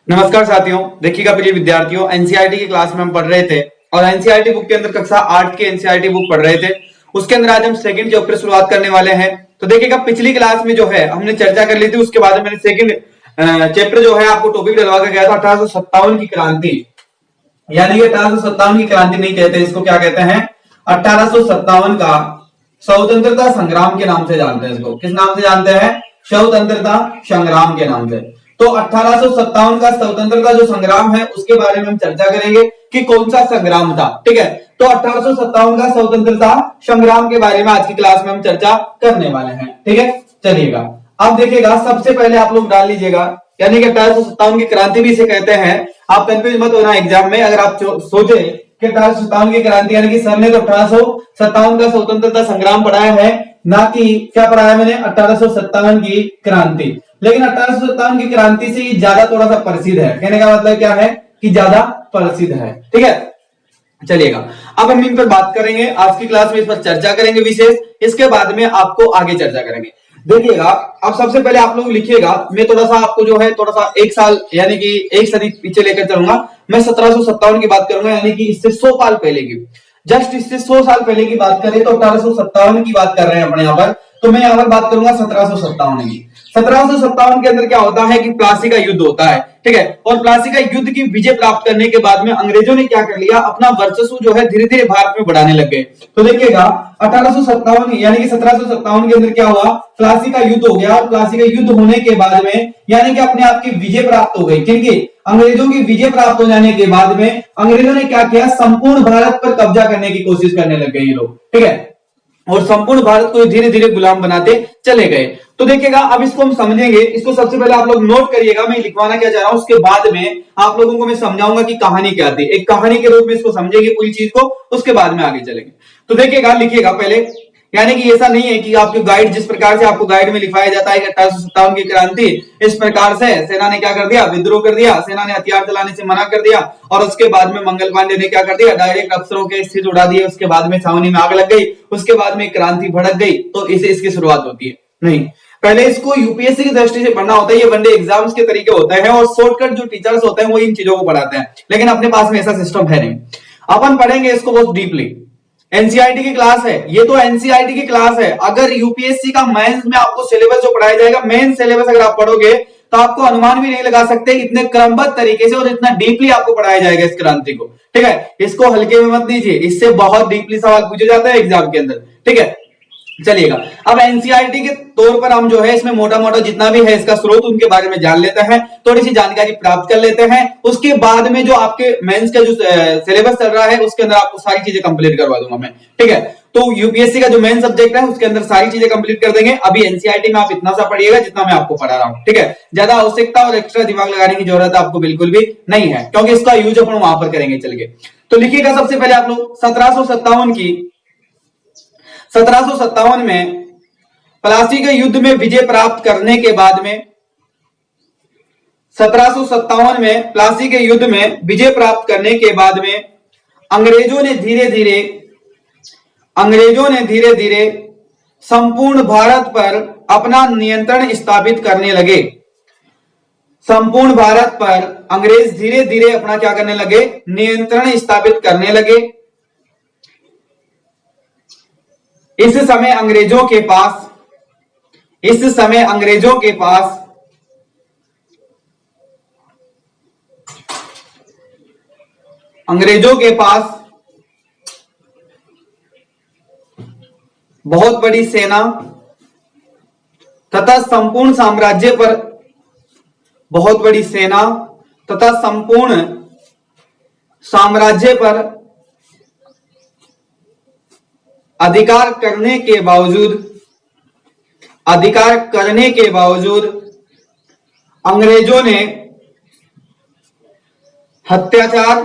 नमस्कार साथियों, देखिएगा प्रिय विद्यार्थियों, एनसीईआरटी की क्लास में हम पढ़ रहे थे और एनसीईआरटी बुक के अंदर कक्षा 8 की एनसीईआरटी बुक पढ़ रहे थे। उसके अंदर आज हम सेकंड चैप्टर शुरुआत करने वाले हैं। तो देखिएगा पिछली क्लास में जो है हमने चर्चा कर ली थी, उसके बाद मैंने सेकंड चैप्टर जो है आपको टॉपिक डलवा के गया था 1857 की क्रांति, यानी कि 1857 की क्रांति नहीं कहते, इसको क्या कहते हैं, 1857 का स्वतंत्रता संग्राम के नाम से जानते हैं। इसको किस नाम से जानते हैं? स्वतंत्रता संग्राम के नाम से। तो 1857 का स्वतंत्रता जो संग्राम है उसके बारे में हम चर्चा करेंगे कि कौन सा संग्राम था। ठीक है, तो 1857 का स्वतंत्रता संग्राम के बारे में आज की क्लास में हम चर्चा करने वाले हैं। ठीक है, चलिएगा अब देखिएगा, सबसे पहले आप लोग डाल लीजिएगा, यानी कि 1857 की क्रांति भी इसे कहते हैं। आप कंफ्यूज मत होना एग्जाम में, अगर आप सोचे कि 1857 की क्रांति यानी कि सर ने तो 1857 का स्वतंत्रता संग्राम पढ़ाया है, ना कि क्या पढ़ाया मैंने, 1857 की क्रांति। लेकिन 1857 की क्रांति से ज्यादा थोड़ा सा प्रसिद्ध है। कहने का मतलब क्या है कि ज्यादा प्रसिद्ध है। ठीक है, चलिएगा अब हम इन पर बात करेंगे, आज की क्लास में इस पर चर्चा करेंगे विशेष, इसके बाद में आपको आगे चर्चा करेंगे। देखिएगा अब सबसे पहले आप लोग लिखिएगा, मैं थोड़ा सा आपको जो है थोड़ा सा एक साल यानी कि एक सदी पीछे लेकर चलूंगा। मैं 1757 की बात करूंगा, यानी कि इससे 100 साल पहले की, जस्ट इससे 100 साल पहले की बात करें तो 1857 की बात कर रहे हैं अपने यहाँ पर। तो मैं यहाँ पर बात करूंगा 1757 की। 1757 के अंदर क्या होता है कि प्लासी का युद्ध होता है। ठीक है, और प्लासी का युद्ध की विजय प्राप्त करने के बाद में अंग्रेजों ने क्या कर लिया, अपना वर्चस्व जो है धीरे धीरे भारत में बढ़ाने लग गए। तो देखिएगा 1857 यानी कि 1757 के अंदर क्या हुआ, प्लासी का युद्ध हो गया, और प्लासी का युद्ध होने के बाद में यानी कि अपने आप की विजय प्राप्त हो गई। क्योंकि अंग्रेजों की विजय प्राप्त हो जाने के बाद में अंग्रेजों ने क्या किया, संपूर्ण भारत पर कब्जा करने की कोशिश करने लग गए ये लोग। ठीक है, और संपूर्ण भारत को धीरे धीरे गुलाम बनाते चले गए। तो देखिएगा अब इसको हम समझेंगे, इसको सबसे पहले आप लोग नोट करिएगा, मैं लिखवाना क्या चाह रहा हूं, उसके बाद में आप लोगों को मैं समझाऊंगा कि कहानी क्या थी। एक कहानी के रूप में इसको समझेंगे पूरी चीज को, उसके बाद में आगे चलेंगे। तो देखिएगा लिखिएगा पहले, यानी कि ऐसा नहीं है कि आपके गाइड जिस प्रकार से आपको गाइड में लिखवाया जाता है कि 1857 की क्रांति इस प्रकार से सेना ने क्या कर दिया, विद्रोह कर दिया, सेना ने हथियार चलाने से मना कर दिया, और उसके बाद में मंगल पांडे ने क्या कर दिया, डायरेक्ट अफसरों के स्थित उड़ा दिए, उसके बाद में छावनी में आग लग गई, उसके बाद में क्रांति भड़क गई, तो इसे इसकी शुरुआत होती है। नहीं, पहले इसको यूपीएससी की दृष्टि से पढ़ना होता है, ये वनडे एग्जाम्स के तरीके होते हैं, और शॉर्टकट जो टीचर्स होते हैं वो इन चीजों को पढ़ाते हैं, लेकिन अपने पास में ऐसा सिस्टम है नहीं। अपन पढ़ेंगे इसको बहुत डीपली। एनसीईआरटी की क्लास है ये, तो एनसीईआरटी की क्लास है। अगर यूपीएससी का मेंस में आपको सिलेबस जो पढ़ाया जाएगा, मेन सिलेबस अगर आप पढ़ोगे तो आपको अनुमान भी नहीं लगा सकते इतने क्रमबद्ध तरीके से और इतना डीपली आपको पढ़ाया जाएगा इस क्रांति को। ठीक है, इसको हल्के में मत लीजिए, इससे बहुत डीपली सवाल पूछे जाते हैं एग्जाम के अंदर। ठीक है, चलिएगा अब एनसीईआरटी के तौर पर हम जो है इसमें मोटा मोटा जितना भी है इसका स्रोत उनके बारे में जान लेते हैं, थोड़ी सी जानकारी प्राप्त कर लेते हैं। उसके बाद में जो आपके मेंस का जो सिलेबस चल रहा है उसके अंदर आपको सारी चीजें कंप्लीट करवा दूंगा मैं। ठीक है, तो यूपीएससी का जो मेन सब्जेक्ट है उसके अंदर सारी चीजें कंप्लीट कर देंगे। अभी एनसीईआरटी में आप इतना सा पढ़िएगा जितना मैं आपको पढ़ा रहा हूं। ठीक है, ज्यादा आवश्यकता और एक्स्ट्रा दिमाग लगाने की जरूरत आपको बिल्कुल भी नहीं है, क्योंकि इसका यूज अपन वहां पर करेंगे। चलिए तो लिखिएगा सबसे पहले आप लोग 1757 में प्लासी के युद्ध में विजय प्राप्त करने के बाद में 1757 में प्लासी के युद्ध में विजय प्राप्त करने के बाद में अंग्रेजों ने धीरे धीरे संपूर्ण भारत पर अपना नियंत्रण स्थापित करने लगे। संपूर्ण भारत पर अंग्रेज धीरे धीरे अपना क्या करने लगे, नियंत्रण स्थापित करने लगे। इस समय अंग्रेजों के पास बहुत बड़ी सेना तथा संपूर्ण साम्राज्य पर अधिकार करने के बावजूद अंग्रेजों ने हत्याचार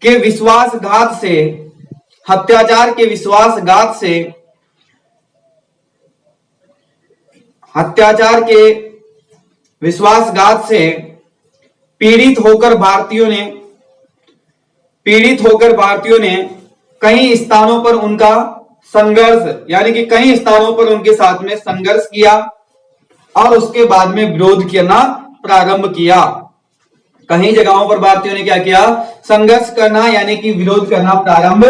के विश्वासघात से पीड़ित होकर भारतीयों ने कई स्थानों पर उनका संघर्ष यानी कि कई स्थानों पर उनके साथ में संघर्ष किया और उसके बाद में विरोध करना प्रारंभ किया। कई जगहों पर भारतीयों ने क्या किया, संघर्ष करना यानी कि विरोध करना प्रारंभ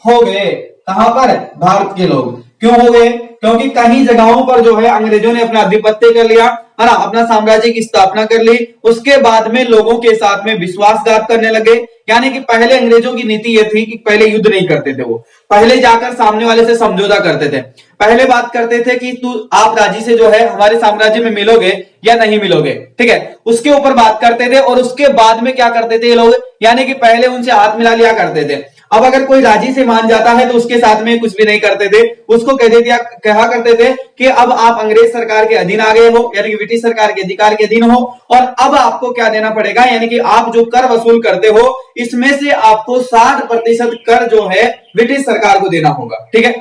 हो गए। कहां पर, भारत के लोग। क्यों हो गए, क्योंकि कई जगहों पर जो है अंग्रेजों ने अपना आधिपत्य कर लिया, है ना, अपना साम्राज्य की स्थापना कर ली। उसके बाद में लोगों के साथ में विश्वासघात करने लगे। यानी कि पहले अंग्रेजों की नीति यह थी कि पहले युद्ध नहीं करते थे, वो पहले जाकर सामने वाले से समझौता करते थे। पहले बात करते थे कि आप राजी से जो है हमारे साम्राज्य में मिलोगे या नहीं मिलोगे, ठीक है, उसके ऊपर बात करते थे। और उसके बाद में क्या करते थे ये लोग, यानी कि पहले उनसे हाथ मिला लिया करते थे। अब अगर कोई राजी से मान जाता है तो उसके साथ में कुछ भी नहीं करते थे, उसको कहा करते थे कि अब आप अंग्रेज सरकार के अधीन आ गए हो, यानी कि ब्रिटिश सरकार के अधिकार के अधीन हो, और अब आपको क्या देना पड़ेगा, यानी कि आप जो कर वसूल करते हो इसमें से आपको 60% कर जो है ब्रिटिश सरकार को देना होगा, ठीक है।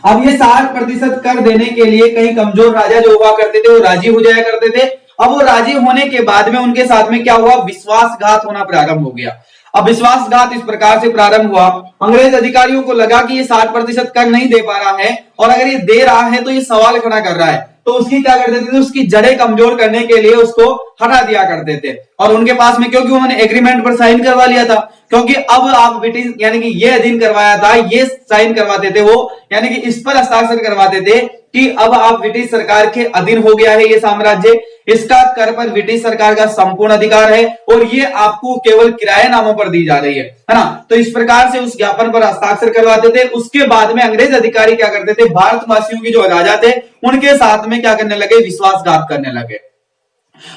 अब ये 60% कर देने के लिए कई कमजोर राजा जो हुआ करते थे वो राजी हो जाया करते थे। अब वो राजी होने के बाद में उनके साथ में क्या हुआ, विश्वासघात होना प्रारंभ हो गया। अब विश्वासघात इस प्रकार से प्रारंभ हुआ, अंग्रेज अधिकारियों को लगा कि ये 60% कर नहीं दे पा रहा है, और अगर ये दे रहा है तो ये सवाल खड़ा कर रहा है, तो उसकी क्या करते थे, उसकी जड़ें कमजोर करने के लिए उसको हटा दिया करते थे। और उनके पास में क्योंकि उन्होंने एग्रीमेंट पर साइन करवा लिया था, क्योंकि अब आप ब्रिटिश यानी कि ये अधीन करवाया था, ये साइन करवाते थे वो, यानी कि इस पर हस्ताक्षर करवाते थे कि अब आप ब्रिटिश सरकार के अधीन हो गया है ये साम्राज्य, इसका कर पर ब्रिटिश सरकार का संपूर्ण अधिकार है, और ये आपको केवल किराए नामों पर दी जा रही है ना। तो इस प्रकार से उस ज्ञापन पर हस्ताक्षर करवाते थे। उसके बाद में अंग्रेज अधिकारी क्या करते थे, भारतवासियों की जो राजा थे उनके साथ में क्या करने लगे, विश्वासघात करने लगे।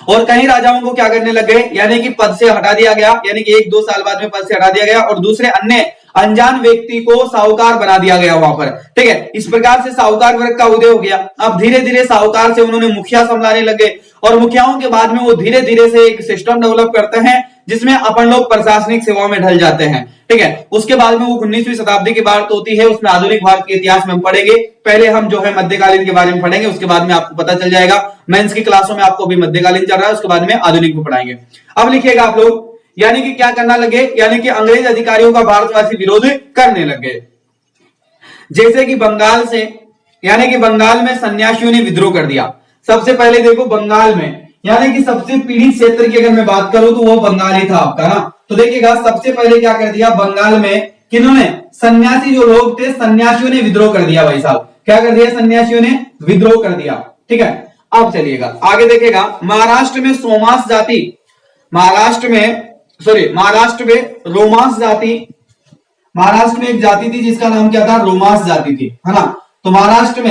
और कई राजाओं को क्या करने लगे, यानी कि पद से हटा दिया गया, यानी कि 1-2 साल बाद में पद से हटा दिया गया, और दूसरे अन्य अनजान व्यक्ति को साहूकार बना दिया गया वहां पर, ठीक है। इस प्रकार से साहूकार वर्ग का उदय हो गया। अब धीरे धीरे साहूकार से उन्होंने मुखिया संभालने लगे, और मुखियाओं के बाद में वो धीरे धीरे से एक सिस्टम डेवलप करते हैं जिसमें अपन लोग प्रशासनिक सेवाओं में ढल जाते हैं, ठीक है। उसके बाद में वो 19वीं शताब्दी की बात होती है, उसमें आधुनिक भारत के इतिहास में हम पढ़ेंगे। पहले हम जो है मध्यकालीन के बारे में पढ़ेंगे, उसके बाद में आपको पता चल जाएगा। मेंस की क्लासों में आपको भी मध्यकालीन चल रहा है, उसके बाद में आधुनिक को पढ़ाएंगे। अब लिखिएगा आप लोग, यानी कि क्या करना लगे, यानी कि अंग्रेज अधिकारियों का भारतवासी विरोध करने लगे। जैसे कि बंगाल से, यानी कि बंगाल में सन्यासियों ने विद्रोह कर दिया। सबसे पहले देखो बंगाल में, यानी कि सबसे पीड़ित क्षेत्र की अगर मैं बात करूं तो वो बंगाल ही था आपका ना। तो देखिएगा सबसे पहले क्या कर दिया बंगाल में, किन्होंने, सन्यासी जो लोग थे, सन्यासियों ने विद्रोह कर दिया। भाई साहब क्या कर दिया, सन्यासियों ने विद्रोह कर दिया, ठीक है। अब चलिएगा आगे देखेगा, महाराष्ट्र में सोमास जाति, महाराष्ट्र में रोमांस जाति, महाराष्ट्र में एक जाति थी जिसका नाम क्या था, रोमांस जाति थी, है ना। तो महाराष्ट्र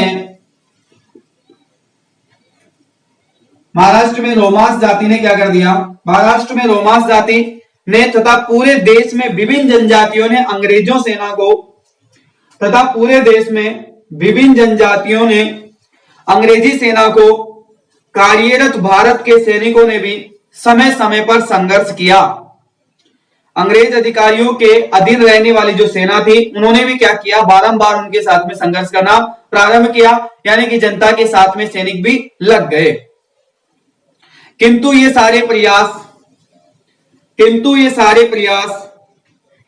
में रोमांस जाति ने क्या कर दिया, महाराष्ट्र में रोमांस जाति ने तथा पूरे देश में विभिन्न जनजातियों ने अंग्रेजों सेना को, तथा पूरे देश में विभिन्न जनजातियों ने अंग्रेजी सेना को, कार्यरत भारत के सैनिकों ने भी समय समय पर संघर्ष किया। अंग्रेज अधिकारियों के अधीन रहने वाली जो सेना थी उन्होंने भी क्या किया, बारंबार उनके साथ में संघर्ष करना प्रारंभ किया, यानी कि जनता के साथ में सैनिक भी लग गए। किंतु ये सारे प्रयास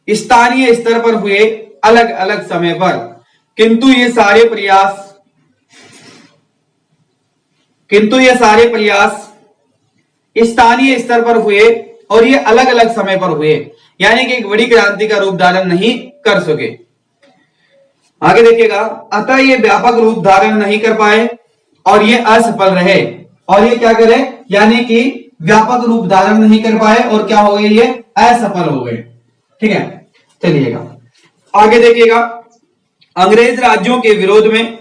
स्थानीय स्तर पर हुए, अलग अलग समय पर। किंतु ये सारे प्रयास स्थानीय स्तर पर हुए और ये अलग अलग समय पर हुए, यानी कि एक बड़ी क्रांति का रूप धारण नहीं कर सके। आगे देखिएगा, अतः ये व्यापक रूप धारण नहीं कर पाए और ये असफल रहे। और ये क्या करे, यानी कि व्यापक रूप धारण नहीं कर पाए और क्या हो गए, ये असफल हो गए, ठीक है। चलिएगा आगे देखिएगा, अंग्रेज राज्यों के विरोध में,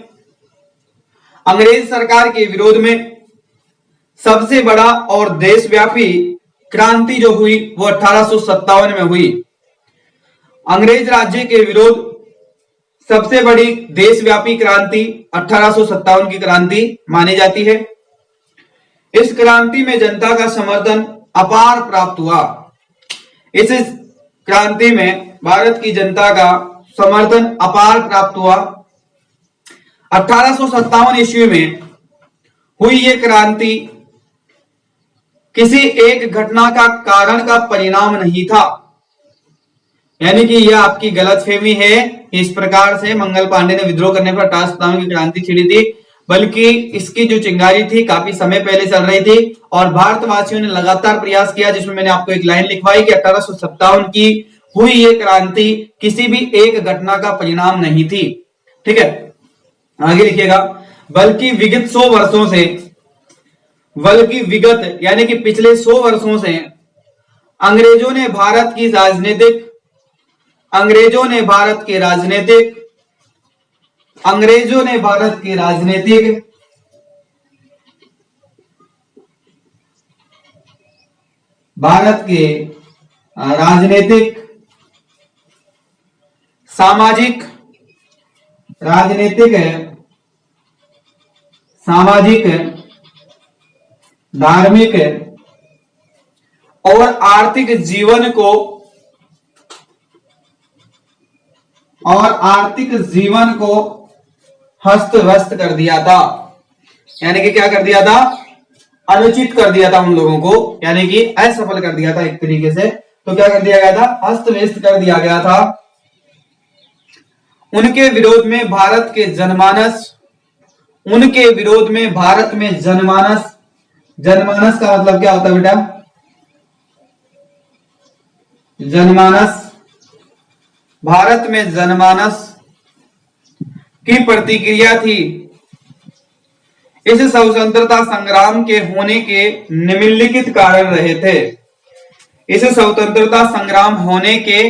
अंग्रेज सरकार के विरोध में सबसे बड़ा और देशव्यापी क्रांति जो हुई वो 1857 में हुई। अंग्रेज राज्य के विरोध सबसे बड़ी देशव्यापी क्रांति 1857 की क्रांति मानी जाती है। इस क्रांति में जनता का समर्थन अपार प्राप्त हुआ। इस क्रांति में भारत की जनता का समर्थन अपार प्राप्त हुआ। 1857 ईस्वी में हुई ये क्रांति किसी एक घटना का कारण का परिणाम नहीं था, यानी कि यह आपकी गलतफहमी है, इस प्रकार से मंगल पांडे ने विद्रोह करने पर 18 सत्तावन की क्रांति छिड़ी थी, बल्कि इसकी जो चिंगारी थी काफी समय पहले चल रही थी और भारतवासियों ने लगातार प्रयास किया, जिसमें मैंने आपको एक लाइन लिखवाई कि 1857 की हुई ये क्रांति किसी भी एक घटना का परिणाम नहीं थी। ठीक है, आगे लिखिएगा, बल्कि विगत 100 वर्षों से, बल्कि विगत यानी कि पिछले 100 वर्षों से अंग्रेजों ने भारत के राजनीतिक, अंग्रेजों ने भारत के राजनीतिक सामाजिक, धार्मिक और आर्थिक जीवन को हस्त व्यस्त कर दिया था। यानी कि क्या कर दिया था? अनुचित कर दिया था उन लोगों को, यानी कि असफल कर दिया था एक तरीके से। तो क्या कर दिया गया था? हस्त व्यस्त कर दिया गया था। उनके विरोध में भारत के जनमानस, उनके विरोध में भारत में जनमानस, जनमानस का मतलब क्या होता है बेटा? जनमानस, भारत में जनमानस की प्रतिक्रिया थी। इस स्वतंत्रता संग्राम के होने के निम्नलिखित कारण रहे थे। इस स्वतंत्रता संग्राम होने के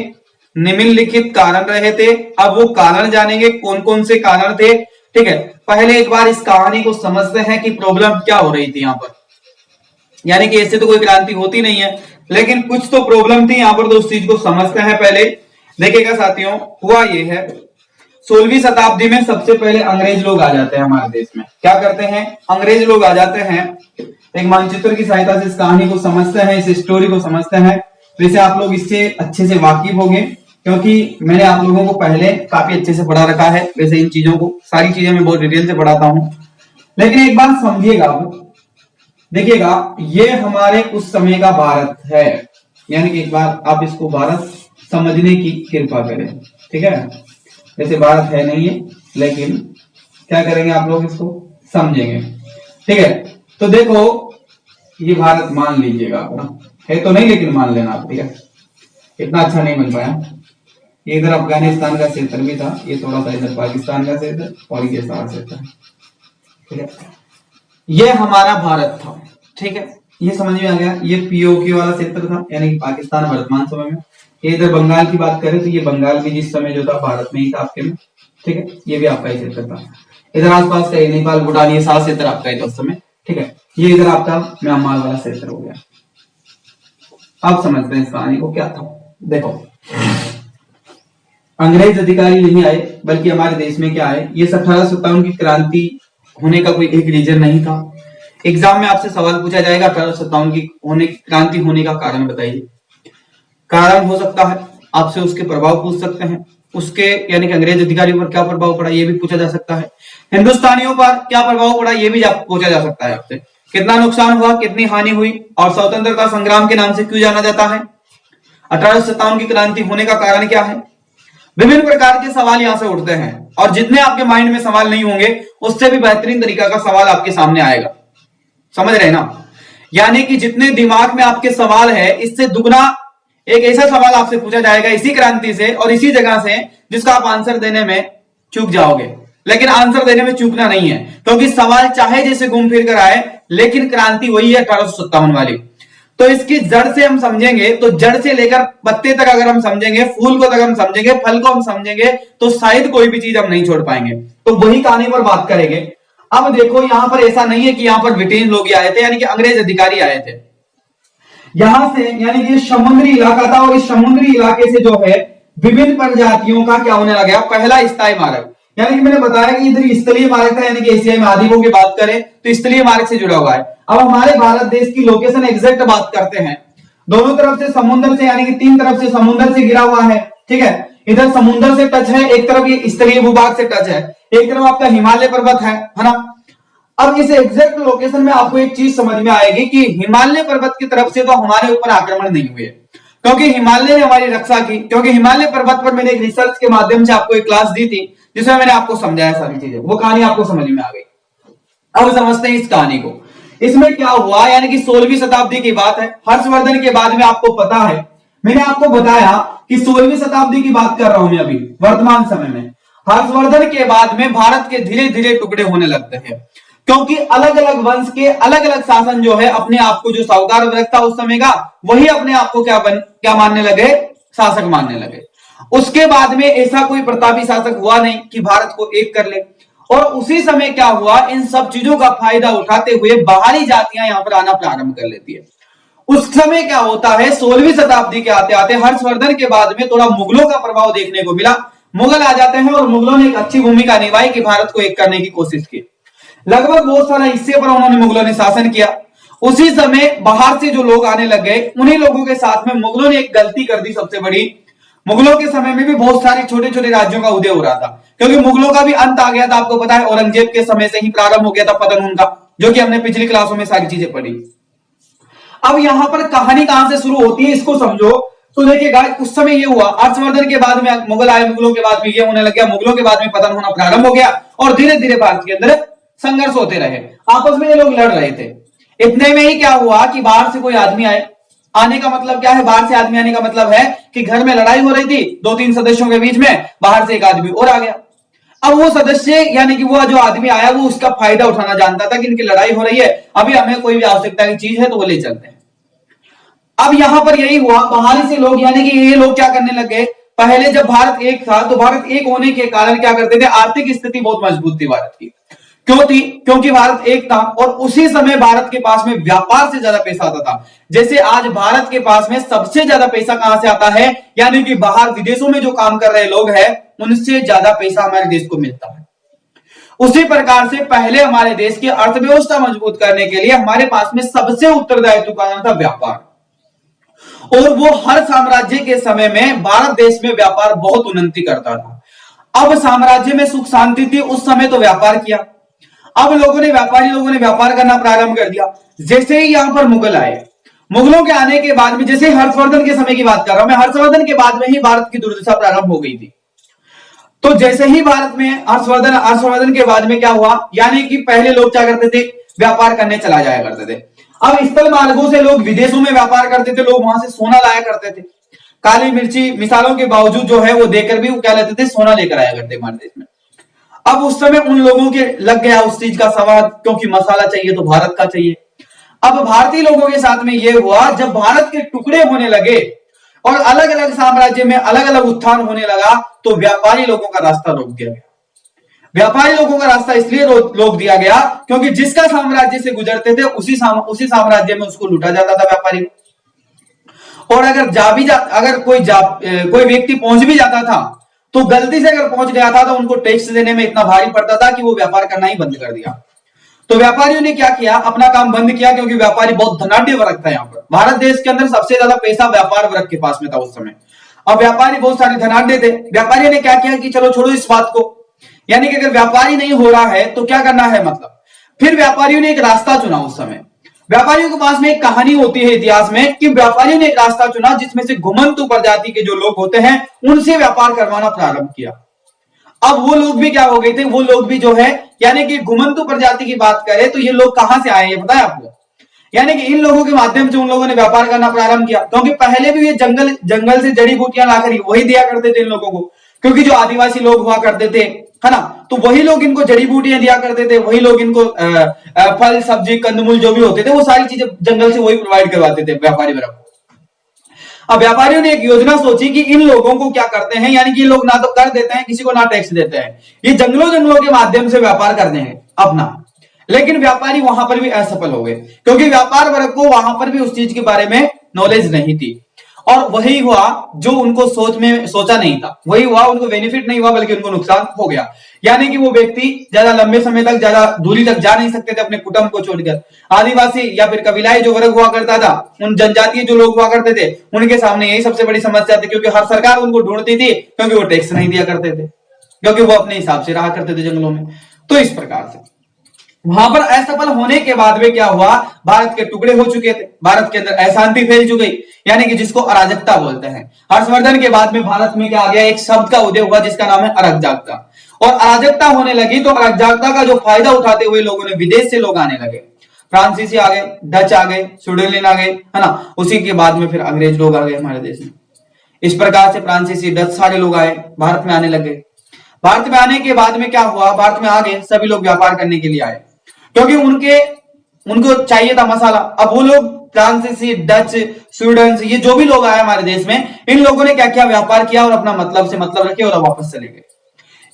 निम्नलिखित कारण रहे थे। अब वो कारण जानेंगे, कौन कौन से कारण थे। ठीक है, पहले एक बार इस कहानी को समझते हैं कि प्रॉब्लम क्या हो रही थी यहाँ पर। यानी कि ऐसे तो कोई क्रांति होती नहीं है, लेकिन कुछ तो प्रॉब्लम थी यहाँ पर, तो उस चीज को समझते हैं पहले। देखिएगा साथियों, हुआ ये है, 16वीं शताब्दी में सबसे पहले अंग्रेज लोग आ जाते हैं हमारे देश में। क्या करते हैं? अंग्रेज लोग आ जाते हैं। एक मानचित्र की सहायता से इस कहानी को समझते हैं, इस स्टोरी को समझते हैं। वैसे आप लोग इससे अच्छे से वाकिफ होंगे, क्योंकि मैंने आप लोगों को पहले काफी अच्छे से पढ़ा रखा है। वैसे इन चीजों को, सारी चीजें मैं बहुत डिटेल से पढ़ाता हूं, लेकिन एक बात समझिएगा, देखिएगा, ये हमारे उस समय का भारत है। यानी कि एक बार आप इसको भारत समझने की कृपा करें। ठीक है, वैसे भारत है नहीं है, लेकिन क्या करेंगे आप लोग, इसको समझेंगे। ठीक है, तो देखो, ये भारत मान लीजिएगा अपना, है तो नहीं, लेकिन मान लेना आप। ठीक है, इतना अच्छा नहीं बन पाया। ये इधर अफगानिस्तान का क्षेत्र भी था, ये थोड़ा सा इधर पाकिस्तान का क्षेत्र, और ये सारा क्षेत्र। ठीक है, ये हमारा भारत था। ठीक है, ये समझ में आ गया। ये पीओके वाला क्षेत्र था, यानी कि पाकिस्तान वर्तमान समय में। ये इधर बंगाल की बात करें तो ये बंगाल भी जिस समय जो था भारत में ही था आपके में। ठीक है, ये भी आपका ही क्षेत्र था। इधर आसपास का नेपाल, भूटान, ये सारा क्षेत्र आपका ही था उस समय। ठीक है, ये इधर आपका म्यांमार वाला क्षेत्र हो गया। अब समझते हैं इस कहानी को क्या था। देखो, अंग्रेज अधिकारी नहीं आए, बल्कि हमारे देश में क्या आए, ये 1857 की क्रांति होने का कोई एक रीजन नहीं था। एग्जाम में आपसे सवाल पूछा जाएगा 1857 की क्रांति होने का कारण बताइए। कारण हो सकता है, आपसे उसके प्रभाव पूछ सकते हैं, उसके यानी कि अंग्रेज अधिकारियों पर क्या प्रभाव पड़ा ये भी पूछा जा सकता है, हिंदुस्तानियों पर क्या प्रभाव पड़ा ये भी पूछा जा सकता है आपसे। कितना नुकसान हुआ, कितनी हानि हुई, और स्वतंत्रता संग्राम के नाम से क्यों जाना जाता है, 1857 की क्रांति होने का कारण क्या है। विभिन्न प्रकार के सवाल यहां से उठते हैं, और जितने आपके माइंड में सवाल नहीं होंगे, उससे भी बेहतरीन तरीका का सवाल आपके सामने आएगा। समझ रहे ना? यानी कि जितने दिमाग में आपके सवाल है, इससे दुगना एक ऐसा सवाल आपसे पूछा जाएगा इसी क्रांति से और इसी जगह से, जिसका आप आंसर देने में चूक जाओगे। लेकिन आंसर देने में चूकना नहीं है, क्योंकि सवाल चाहे जैसे घूम फिर कर आए, लेकिन क्रांति वही है 1857 वाली। तो इसकी जड़ से हम समझेंगे, तो जड़ से लेकर पत्ते तक अगर हम समझेंगे, फूल को तक हम समझेंगे, फल को हम समझेंगे, तो शायद कोई भी चीज हम नहीं छोड़ पाएंगे। तो वही कहानी पर बात करेंगे। अब देखो, यहां पर ऐसा नहीं है कि यहां पर ब्रिटिश लोग आए थे, यानी कि अंग्रेज अधिकारी आए थे यहां से, यानी कि समुद्री इलाका था, और इस समुद्री इलाके से जो है विभिन्न प्रजातियों का क्या होने लगा, पहला स्थायी मार्ग। यानी कि मैंने बताया कि इधर स्थलीय मार्ग था, यानी कि एशियाई महाद्वीपों की बात करें तो स्थलीय मार्ग से जुड़ा हुआ है। अब हमारे भारत देश की लोकेशन एग्जैक्ट बात करते हैं, दोनों तरफ से समुद्र से, यानी कि 3 तरफ से समुद्र से घिरा हुआ है। ठीक है, इधर समुद्र से टच है, एक तरफ ये स्थलीय भूभाग से टच है, एक तरफ आपका हिमालय पर्वत है ना। अब इस एग्जैक्ट लोकेशन में आपको एक चीज समझ में आएगी कि हिमालय पर्वत की तरफ से तो हमारे ऊपर आक्रमण नहीं हुए, क्योंकि हिमालय ने हमारी रक्षा की, क्योंकि हिमालय पर्वत पर मैंने एक रिसर्च के माध्यम से आपको एक क्लास दी थी जिसमें मैंने आपको समझाया सारी चीजें, वो कहानी आपको समझ में आ गई। अब समझते हैं इस कहानी को। इसमें क्या हुआ, यानी कि 16वीं शताब्दी की बात है, हर्षवर्धन के बाद में आपको पता है, मैंने आपको बताया कि 16वीं शताब्दी की बात कर रहा हूं मैं अभी वर्तमान समय में। हर्षवर्धन के बाद में भारत के धीरे धीरे टुकड़े होने लगते हैं, क्योंकि अलग अलग वंश के अलग अलग शासन जो है अपने आप को, जो साहूकार वर्ग था उस समय का, वही अपने आप को क्या मानने लगे, शासक मानने लगे। उसके बाद में ऐसा कोई प्रतापी शासक हुआ नहीं कि भारत को एक कर ले। और उसी समय क्या हुआ, इन सब चीजों का फायदा उठाते हुए बाहरी जातियां यहां पर आना प्रारंभ कर लेती है। उस समय क्या होता है, 16वीं शताब्दी के आते आते हर्षवर्धन के बाद में थोड़ा मुगलों का प्रभाव देखने को मिला। मुगल आ जाते हैं और मुगलों ने एक अच्छी भूमिका निभाई कि भारत को एक करने की कोशिश की। लगभग बहुत सारा हिस्से पर उन्होंने, मुगलों ने शासन किया। उसी समय बाहर से जो लोग आने लग गए, उन्हीं लोगों के साथ में मुगलों ने एक गलती कर दी सबसे बड़ी। मुगलों के समय में भी बहुत सारे छोटे छोटे राज्यों का उदय हो रहा था, क्योंकि मुगलों का भी अंत आ गया था। आपको पता है औरंगजेब के समय से ही प्रारंभ हो गया था पतन उनका, जो कि हमने पिछली क्लासों में सारी चीजें पढ़ी। अब यहां पर कहानी कहां से शुरू होती है इसको समझो। तो देखिएगा, उस समय ये हुआ, हर्षवर्धन के बाद में मुगल आए, मुगलों के बाद में ये होने लग गया, मुगलों के बाद में पतन होना प्रारंभ हो गया और धीरे धीरे भारत के अंदर संघर्ष होते रहे, आपस में ये लोग लड़ रहे थे। इतने में ही क्या हुआ कि बाहर से कोई आदमी आए। आने का मतलब क्या है, बाहर से आदमी आने का मतलब है कि घर में लड़ाई हो रही थी दो तीन सदस्यों के बीच में, बाहर से एक आदमी और आ गया। अब वो सदस्य, यानी कि वो जो आदमी आया, वो उसका फायदा उठाना जानता था कि इनकी लड़ाई हो रही है, अभी हमें कोई भी आवश्यकता की चीज है तो वो ले चलते हैं। अब यहां पर यही हुआ, बाहरी से लोग, यानी कि ये लोग क्या करने लग गए, पहले जब भारत एक था तो भारत एक होने के कारण क्या करते थे, आर्थिक स्थिति बहुत मजबूत थी भारत की। क्यों थी, क्योंकि भारत एक था और उसी समय भारत के पास में व्यापार से ज्यादा पैसा आता था। जैसे आज भारत के पास में सबसे ज्यादा पैसा कहां से आता है, यानी कि बाहर विदेशों में जो काम कर रहे लोग हैं उनसे ज्यादा पैसा हमारे देश को मिलता है। उसी प्रकार से पहले हमारे देश की अर्थव्यवस्था मजबूत करने के लिए हमारे पास में सबसे उत्तरदायित्व का था व्यापार। और वो हर साम्राज्य के समय में भारत देश में व्यापार बहुत उन्नति करता था। अब साम्राज्य में सुख शांति थी, उस समय तो व्यापार किया। अब व्यापारी लोगों ने व्यापार करना प्रारंभ कर दिया। जैसे ही यहां पर मुगल आए, मुगलों के आने के बाद में, जैसे हर्षवर्धन के समय की बात कर रहा हूं मैं, हर्षवर्धन के बाद में ही भारत की दुर्दशा प्रारंभ हो गई थी। तो जैसे ही भारत में हर्षवर्धन के बाद में क्या हुआ, यानी कि पहले लोग क्या करते थे, व्यापार करने चला जाया करते थे। अब स्थल मार्गों से लोग विदेशों में व्यापार करते थे, लोग वहां से सोना लाया करते थे। काली मिर्ची मिसालों के बावजूद जो है वो देकर भी वो क्या लेते थे, सोना लेकर आया करते हमारे देश में। अब उस समय उन लोगों के लग गया उस चीज का स्वाद, क्योंकि मसाला चाहिए तो भारत का चाहिए। अब भारतीय लोगों के साथ में यह हुआ, जब भारत के टुकड़े होने लगे और अलग अलग साम्राज्य में अलग अलग उत्थान होने लगा, तो व्यापारी लोगों का रास्ता रोक दिया गया। व्यापारी लोगों का रास्ता इसलिए रोक दिया गया क्योंकि जिसका साम्राज्य से गुजरते थे उसी साम्राज्य में उसको लूटा जाता था व्यापारी। और अगर कोई व्यक्ति पहुंच भी जाता था तो गलती से अगर पहुंच गया था तो उनको टैक्स देने में इतना भारी पड़ता था कि वो व्यापार करना ही बंद कर दिया। तो व्यापारियों ने क्या किया, अपना काम बंद किया, क्योंकि व्यापारी बहुत धनाढ्य वर्ग था। यहाँ पर भारत देश के अंदर सबसे ज्यादा पैसा व्यापार वर्ग के पास में था उस समय। अब व्यापारी बहुत सारे धनाढ्य थे। व्यापारियों ने क्या किया कि चलो छोड़ो इस बात को, यानी कि अगर व्यापारी नहीं हो रहा है तो क्या करना है, मतलब फिर व्यापारियों ने एक रास्ता चुना। उस समय व्यापारियों के पास में एक कहानी होती है इतिहास में कि व्यापारियों ने एक रास्ता चुना जिसमें से घुमंतु प्रजाति के जो लोग होते हैं उनसे व्यापार करवाना प्रारंभ किया। अब वो लोग भी क्या हो गए थे, वो लोग भी जो है, यानी कि घुमंतु प्रजाति की बात करें तो ये लोग कहां से आए ये पता है आपको, यानी कि इन लोगों के माध्यम से उन लोगों ने व्यापार करना प्रारंभ किया। क्योंकि पहले भी ये जंगल से जड़ी बूटियां लाकर वही दिया करते थे इन लोगों को, क्योंकि जो आदिवासी लोग हुआ करते थे, है ना, तो वही लोग इनको जड़ी बूटियां दिया करते थे, वही लोग इनको फल सब्जी कंदमूल जो भी होते थे वो सारी चीजें जंगल से वही प्रोवाइड करवाते थे व्यापारी वर्ग को। अब व्यापारियों ने एक योजना सोची कि इन लोगों को क्या करते हैं, यानी कि ये लोग ना तो कर देते हैं किसी को, ना टैक्स देते हैं, ये जंगलों के माध्यम से व्यापार करते हैं अपना। लेकिन व्यापारी वहां पर भी असफल हो गए, क्योंकि व्यापार वर्ग को वहां पर भी उस चीज के बारे में नॉलेज नहीं थी। और वही हुआ जो उनको सोचा नहीं था, वही हुआ, उनको बेनिफिट नहीं हुआ बल्कि उनको नुकसान हो गया। यानी कि वो व्यक्ति ज्यादा लंबे समय तक, ज्यादा दूरी तक जा नहीं सकते थे अपने कुटुंब को छोड़कर। आदिवासी या फिर कबीलाई जो वर्ग हुआ करता था, उन जनजातीय जो लोग हुआ करते थे, उनके सामने यही सबसे बड़ी समस्या थी, क्योंकि हर सरकार उनको ढूंढती थी, क्योंकि वो टैक्स नहीं दिया करते थे, क्योंकि वो अपने हिसाब से रहा करते थे जंगलों में। तो इस प्रकार से वहां पर असफल होने के बाद में क्या हुआ, भारत के टुकड़े हो चुके थे, भारत के अंदर अशांति फैल चुकी, यानी कि जिसको अराजकता बोलते हैं। हर्षवर्धन के बाद में भारत में क्या आ गया, एक शब्द का उदय हुआ जिसका नाम है अराजकता। और अराजकता होने लगी तो अराजकता का जो फायदा उठाते हुए लोगों ने विदेश से लोग आने लगे, फ्रांसीसी आ गए, डच आ गए, स्विट्जरलैंड आ गए, है ना। उसी के बाद में फिर अंग्रेज लोग आ गए हमारे देश में। इस प्रकार से फ्रांसीसी, डच सारे लोग आए, भारत में आने लगे। भारत में आने के बाद में क्या हुआ, भारत में आ गए सभी लोग व्यापार करने के लिए आए, क्योंकि उनको चाहिए था मसाला। अब वो लोग फ्रांसीसी, डच, स्वीडन से ये जो भी लोग आए हमारे देश में, इन लोगों ने क्या किया, व्यापार किया और अपना मतलब से मतलब रखे और वापस चले गए।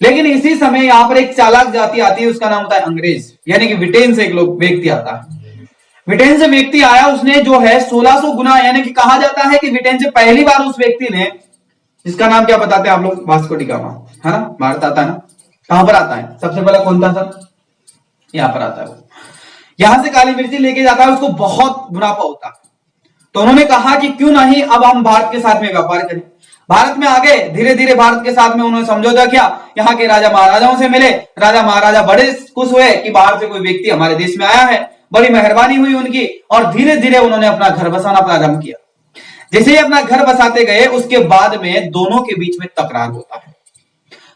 लेकिन इसी समय यहां पर एक चालाक जाति आती है, उसका नाम होता है अंग्रेज, यानी कि ब्रिटेन से एक लोग व्यक्ति आता है। ब्रिटेन से व्यक्ति आया, उसने जो है 1600 गुना, यानी कि कहा जाता है कि ब्रिटेन से पहली बार उस व्यक्ति ने, जिसका नाम क्या बताते हैं आप लोग, वास्को डी गामा, है ना, भारत आता है ना। कहां पर आता है सबसे पहले, कौन था सर, यहां पर आता है। यहां से काली मिर्ची लेके जाता है, उसको बहुत मुनाफा होता है। तो उन्होंने कहा कि क्यों नहीं अब हम भारत के साथ में व्यापार करें। भारत में आ गए, धीरे धीरे भारत के साथ में उन्होंने समझौता किया, यहाँ के राजा महाराजाओं से मिले। राजा महाराजा बड़े खुश हुए कि बाहर से कोई व्यक्ति हमारे देश में आया है, बड़ी मेहरबानी हुई उनकी, और धीरे धीरे उन्होंने अपना घर बसाना प्रारंभ किया। जैसे ही अपना घर बसाते गए, उसके बाद में दोनों के बीच में तकरार होता है,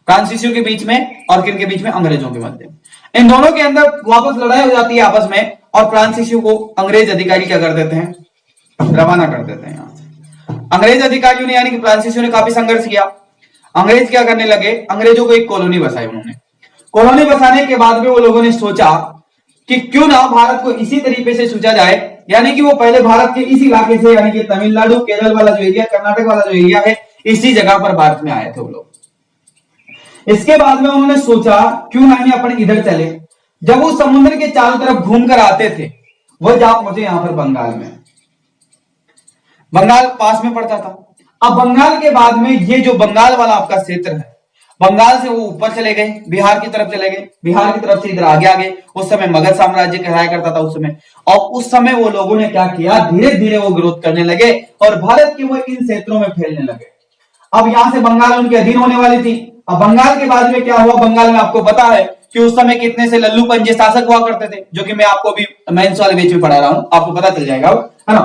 फ्रांसीसियों के बीच में और किन के बीच में, अंग्रेजों के मध्य। इन दोनों के अंदर वापस लड़ाई हो जाती है आपस में, और फ्रांसीसियों को अंग्रेज अधिकारी क्या कर देते हैं, रवाना कर देते हैं यहां से। अंग्रेज अधिकारियों ने, यानी कि फ्रांसीसियों ने काफी संघर्ष किया। अंग्रेज क्या करने लगे, अंग्रेजों को एक कॉलोनी बसाई उन्होंने। कॉलोनी बसाने के बाद में वो लोगों ने सोचा कि क्यों ना भारत को इसी तरीके से सोचा जाए, यानी कि वो पहले भारत के इस इलाके से, यानी कि तमिलनाडु, केरल वाला जो एरिया, कर्नाटक वाला जो एरिया है, इसी जगह पर भारत में आए थे वो लोग। इसके बाद में उन्होंने सोचा क्यों नहीं अपन इधर चले। जब वो समुद्र के चारों तरफ घूम कर आते थे, वो जा पहुंचे यहां पर बंगाल में। बंगाल पास में पड़ता था। अब बंगाल के बाद में ये जो बंगाल वाला आपका क्षेत्र है, बंगाल से वो ऊपर चले गए, बिहार की तरफ चले गए, बिहार की तरफ से इधर आगे आ गए। उस समय मगध साम्राज्य कहलाया करता था उस समय। और उस समय वो लोगों ने क्या किया, धीरे धीरे वो विरोध करने लगे और भारत के वो इन क्षेत्रों में फैलने लगे। अब यहां से बंगाल उनके अधीन होने वाली थी। अब बंगाल के बाद में क्या हुआ, बंगाल में आपको पता है कि उस समय कितने से लल्लू पंजे शासक हुआ करते थे, जो कि मैं आपको अभी मेंस वाले बैच में पढ़ा रहा हूं, आपको पता चल जाएगा, है ना।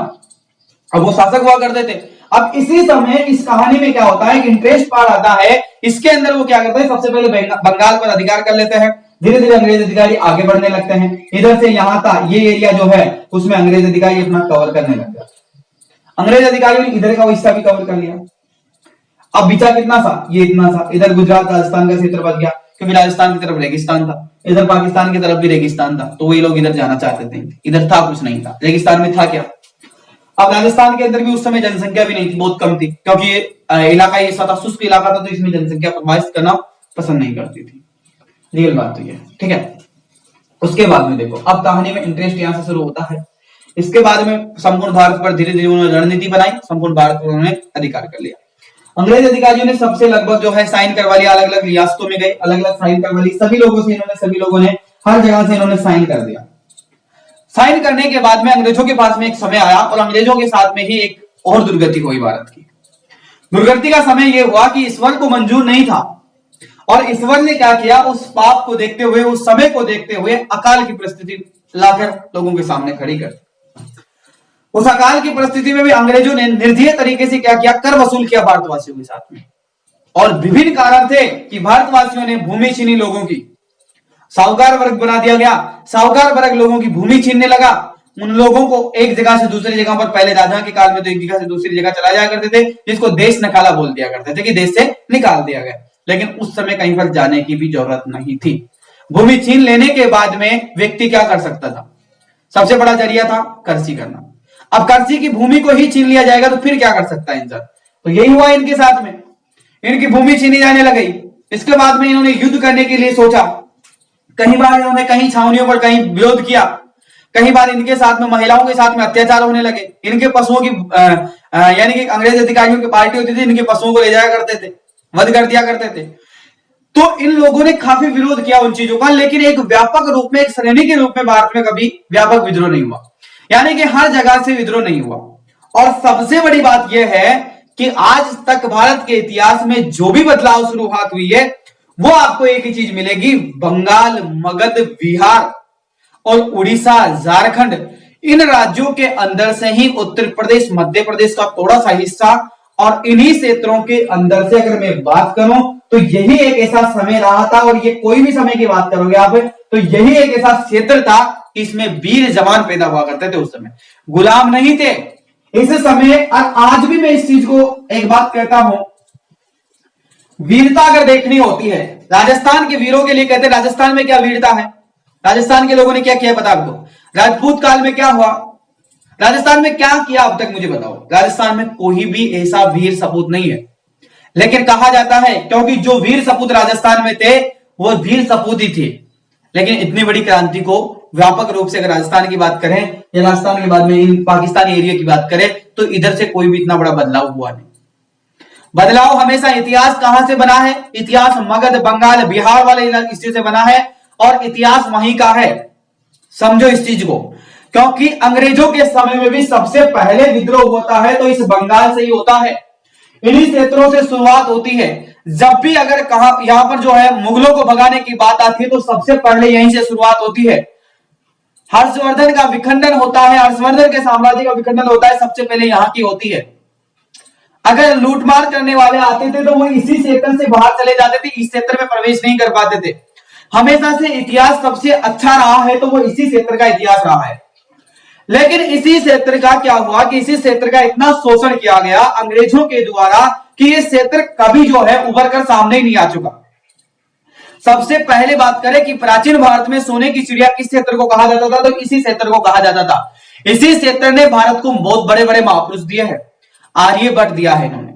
अब वो शासक हुआ करते थे। अब इसी समय इस कहानी में क्या होता है कि इंटरेस्ट पार्ट आता है, इसके अंदर वो क्या करते हैं, सबसे पहले बंगाल पर अधिकार कर लेते हैं। धीरे धीरे अंग्रेज अधिकारी आगे बढ़ने लगते हैं, इधर से यहां तक ये एरिया जो है उसमें अंग्रेज अधिकारी अपना कवर करने लग गया। अंग्रेज अधिकारियों ने इधर का हिस्सा भी कवर कर लिया। अब बिचा कितना सा, ये इतना सा, इधर गुजरात राजस्थान का क्षेत्र बच गया, क्योंकि राजस्थान की तरफ रेगिस्तान था, इधर पाकिस्तान की तरफ भी रेगिस्तान था, तो वही लोग इधर जाना चाहते थे। इधर था कुछ नहीं था, रेगिस्तान में था क्या। अब राजस्थान के अंदर भी उस समय जनसंख्या भी नहीं थी, बहुत कम थी, क्योंकि ये इलाका ये सदा शुष्क इलाका था, तो इसमें जनसंख्या प्रवाहित करना पसंद नहीं करती थी। रियल बात तो ये, ठीक है। उसके बाद में देखो, अब कहानी में इंटरेस्ट यहां से शुरू होता है। इसके बाद में संपूर्ण भारत पर धीरे धीरे उन्होंने रणनीति बनाई, संपूर्ण भारत पर उन्होंने अधिकार कर लिया। अंग्रेज अधिकारियों ने सबसे लगभग जो है साइन करवा लिया, अलग अलग रियासतों में गए, अलग अलग साइन करवा ली, सभी लोगों ने हर जगह से इन्होंने साइन कर दिया। साइन करने के बाद में अंग्रेजों के पास में एक समय आया, और अंग्रेजों के साथ में ही एक और दुर्गति हुई भारत की। दुर्गति का समय यह हुआ कि ईश्वर को मंजूर नहीं था, और ईश्वर ने क्या किया, उस पाप को देखते हुए, उस समय को देखते हुए अकाल की परिस्थिति लाकर लोगों के सामने खड़ी कर। उस अकाल की परिस्थिति में भी अंग्रेजों ने निर्दयी तरीके से क्या किया, कर वसूल किया भारतवासियों के साथ में। और विभिन्न कारण थे कि भारतवासियों ने भूमि छीनी लोगों की, साहूकार वर्ग बना दिया गया, साहूकार वर्ग लोगों की भूमि छीनने लगा। उन लोगों को एक जगह से दूसरी जगह पर, पहले राजा के काल में तो एक जगह से दूसरी जगह चला जाया करते थे, जिसको देश निकाला बोल दिया करते थे, कि देश से निकाल दिया गया। लेकिन उस समय कहीं पर जाने की भी जरूरत नहीं थी। भूमि छीन लेने के बाद में व्यक्ति क्या कर सकता था, सबसे बड़ा जरिया था कर्जी करना। अब कर्जी की भूमि को ही छीन लिया जाएगा तो फिर क्या कर सकता है इंसान। तो यही हुआ इनके साथ में, इनकी भूमि छीनी जाने लगी। इसके बाद में इन्होंने युद्ध करने के लिए सोचा। कई बार इन्होंने कहीं छावनियों पर कहीं विरोध किया, कई बार इनके साथ में महिलाओं के साथ में अत्याचार होने लगे। इनके पशुओं की यानी कि अंग्रेज अधिकारियों की पार्टी होती थी, इनके पशुओं को ले जाया करते थे, वध कर दिया करते थे। तो इन लोगों ने काफी विरोध किया उन चीजों का, लेकिन एक व्यापक रूप में, एक श्रेणी के रूप में भारत में कभी व्यापक विद्रोह नहीं हुआ, यानी कि हर जगह से विद्रोह नहीं हुआ। और सबसे बड़ी बात यह है कि आज तक भारत के इतिहास में जो भी बदलाव शुरुआत हुई है, वो आपको एक ही चीज मिलेगी, बंगाल, मगध, बिहार, और उड़ीसा, झारखंड, इन राज्यों के अंदर से ही उत्तर प्रदेश, मध्य प्रदेश का थोड़ा सा हिस्सा, और इन्हीं क्षेत्रों के अंदर से अगर मैं बात करूं तो यही एक ऐसा समय रहा था, और ये कोई भी समय की बात करोगे आप तो यही एक ऐसा क्षेत्र था कि इसमें वीर जवान पैदा हुआ करते थे। उस समय गुलाम नहीं थे इस समय। और आज भी मैं इस चीज को एक बात कहता हूं, वीरता अगर देखनी होती है, राजस्थान के वीरों के लिए कहते हैं राजस्थान में क्या वीरता है, राजस्थान के लोगों ने क्या किया पता आपको, राजपूत काल में क्या हुआ, राजस्थान में क्या किया अब तक मुझे बताओ। राजस्थान में कोई भी ऐसा वीर सपूत नहीं है, लेकिन कहा जाता है क्योंकि जो वीर सपूत राजस्थान में थे वो वीर सपूत ही थे। लेकिन इतनी बड़ी क्रांति को व्यापक रूप से अगर राजस्थान की बात करें या राजस्थान के बाद में इन पाकिस्तानी एरिया की बात करें तो इधर से कोई भी इतना बड़ा बदलाव हुआ नहीं। बदलाव हमेशा इतिहास कहां से बना है, इतिहास मगध, बंगाल, बिहार वाले हिस्से से बना है, और इतिहास वहीं का है, समझो इस चीज को। क्योंकि अंग्रेजों के समय में भी सबसे पहले विद्रोह होता है तो इस बंगाल से ही होता है, इन्हीं क्षेत्रों से शुरुआत होती है। जब भी अगर कहा यहां पर जो है मुगलों को भगाने की बात आती है तो सबसे पहले यहीं से शुरुआत होती है। हर्षवर्धन का विखंडन होता है, हर्षवर्धन के साम्राज्य का विखंडन होता है, सबसे पहले यहां की होती है। अगर लूटमार करने वाले आते थे तो वो इसी क्षेत्र से बाहर चले जाते थे, इस क्षेत्र में प्रवेश नहीं कर पाते थे। हमेशा से इतिहास सबसे अच्छा रहा है तो वो इसी क्षेत्र का इतिहास रहा है। लेकिन इसी क्षेत्र का क्या हुआ कि इसी क्षेत्र का इतना शोषण किया गया अंग्रेजों के द्वारा कि ये क्षेत्र कभी जो है उभर कर सामने ही नहीं आ चुका। सबसे पहले बात करें कि प्राचीन भारत में सोने की चिड़िया किस क्षेत्र को कहा जाता था, तो इसी क्षेत्र को कहा जाता था। इसी क्षेत्र ने भारत को बहुत बड़े बड़े महापुरुष दिए हैं, आर्यभट्ट दिया है इन्होंने,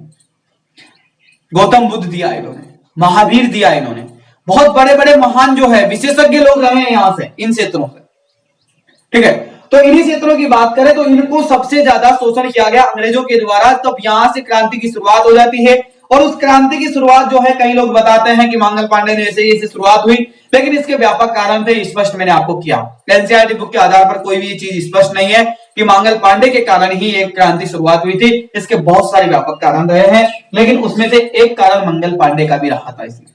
गौतम बुद्ध दिया है इन्होंने, महावीर दिया है इन्होंने, बहुत बड़े बड़े महान जो है विशेषज्ञ लोग रहे हैं यहां से, इन क्षेत्रों से, ठीक है। तो इन्हीं क्षेत्रों की बात करें तो इनको सबसे ज्यादा शोषण किया गया अंग्रेजों के द्वारा, तब यहां से क्रांति की शुरुआत हो जाती है। और उस क्रांति की शुरुआत जो है कई लोग बताते हैं कि मंगल पांडे ने ऐसे शुरुआत हुई, लेकिन इसके व्यापक कारण थे, स्पष्ट मैंने आपको किया। एनसीईआरटी बुक के आधार पर कोई भी चीज स्पष्ट नहीं है कि मंगल पांडे के कारण ही एक क्रांति शुरुआत हुई थी, इसके बहुत सारे व्यापक कारण रहे हैं, लेकिन उसमें से एक कारण मंगल पांडे का भी रहा था। इसलिए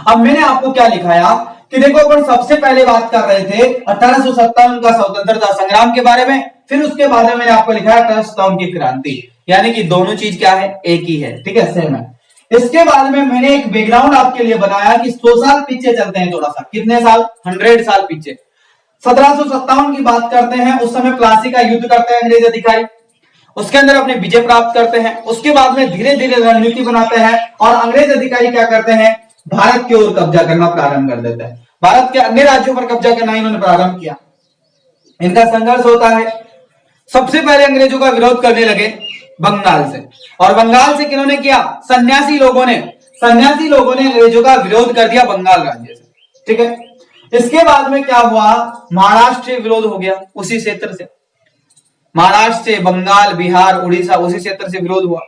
अब मैंने आपको क्या लिखाया कि देखो अपन सबसे पहले बात कर रहे थे 1857 का स्वतंत्रता संग्राम के बारे में, फिर उसके बाद में मैंने आपको लिखा 1857 की क्रांति, यानी कि दोनों चीज क्या है, एक ही है, ठीक है, सेम है। इसके बाद में मैंने एक बैकग्राउंड आपके लिए बनाया कि 100 साल पीछे चलते हैं, थोड़ा सा, कितने साल, 100 साल पीछे। 1757 की बात करते हैं, उस समय प्लासी का युद्ध करते हैं अंग्रेज अधिकारी, उसके अंदर अपने विजय प्राप्त करते हैं। उसके बाद में धीरे धीरे रणनीति बनाते हैं और अंग्रेज अधिकारी क्या करते हैं, भारत की ओर कब्जा करना प्रारंभ कर देते हैं। भारत के अन्य राज्यों पर कब्जा करना इन्होंने प्रारंभ किया। इनका संघर्ष होता है, सबसे पहले अंग्रेजों का विरोध करने लगे बंगाल से, और बंगाल से किन्होंने किया, सन्यासी लोगों ने अंग्रेजों का विरोध कर दिया बंगाल राज्य से, ठीक है। इसके बाद में क्या हुआ, महाराष्ट्र से विरोध हो गया, उसी क्षेत्र से, महाराष्ट्र से, बंगाल, बिहार, उड़ीसा, उसी क्षेत्र से विरोध हुआ।